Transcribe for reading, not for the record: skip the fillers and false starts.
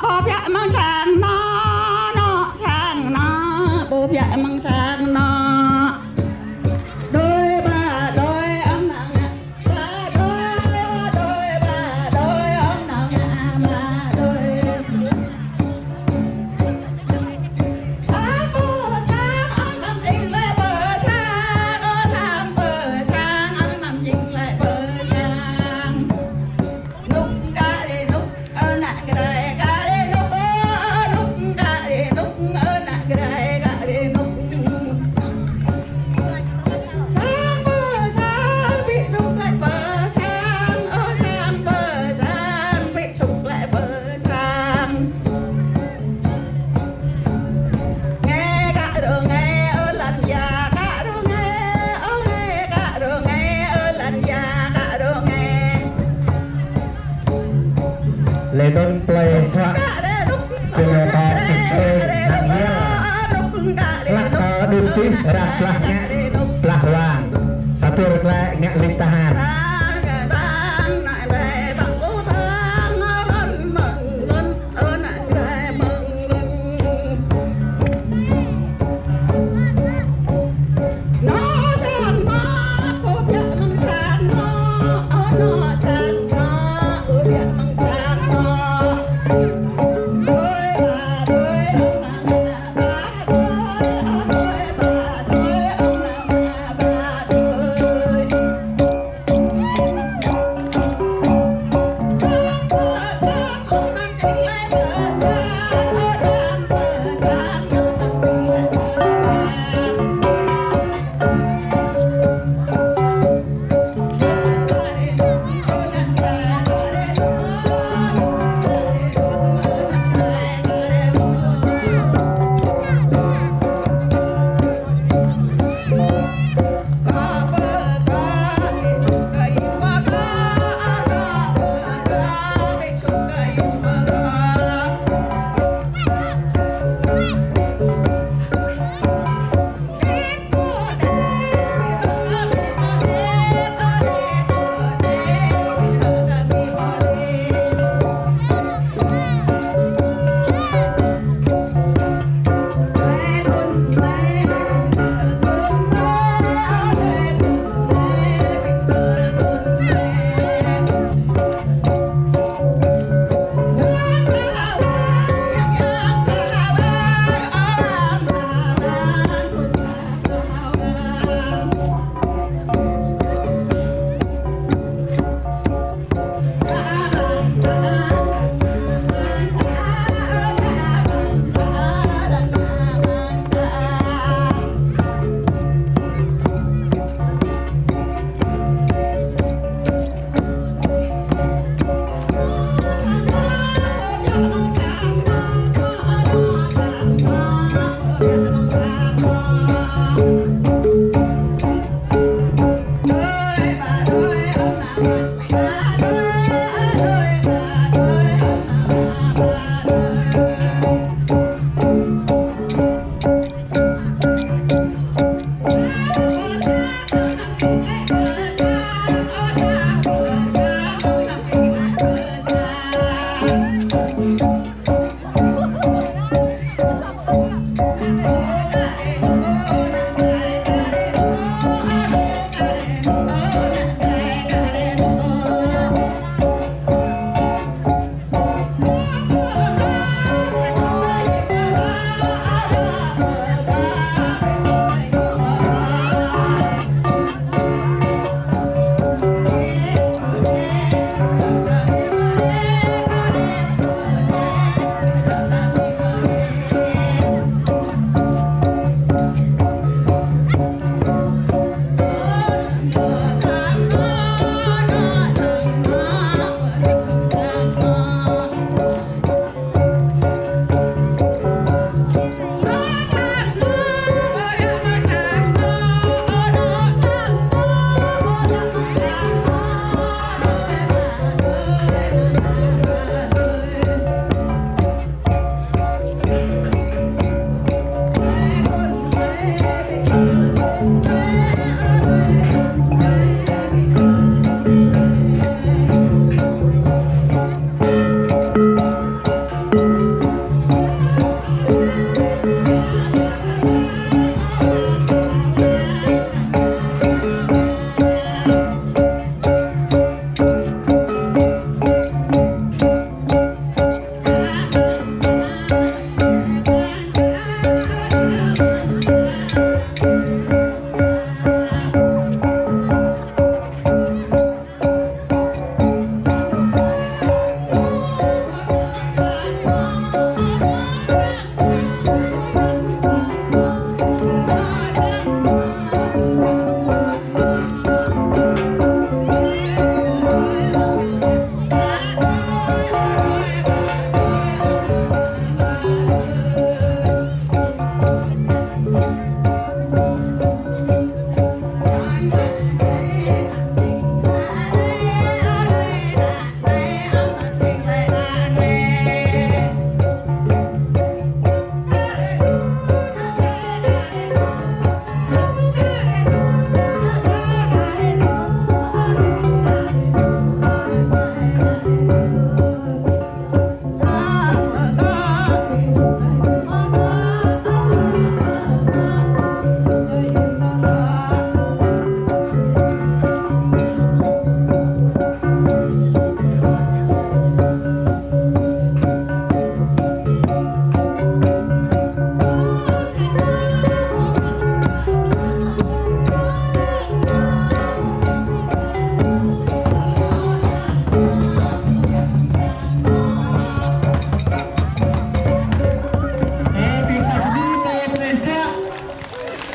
bố vợ mang sang nó sang nó bố vợ mang sang nó đôi ba đôi ông nào ba đôi ba đôi ông nào ba đôi sáng ông nằm nhìn lại bờ sang bờ sang ông nằm nhìn lại bờ sang nút ca đi nút nặng cái đây ca đi nút ca đi nút nặng cái đây ca đi nút sang bị sụp lại bờ sang bờ sang bị sụp lại bờ sang nghe cả đường nghe ơi lần già cả đường nghe ơi cả đường nghe ơi lần già cả đường nghe lên đôn play soạn từ tàu từ nặng nhé lắc tàu đun tí rạp lắc nhẹ lắc hoàng ta tur lại nhẹ linh ta hàn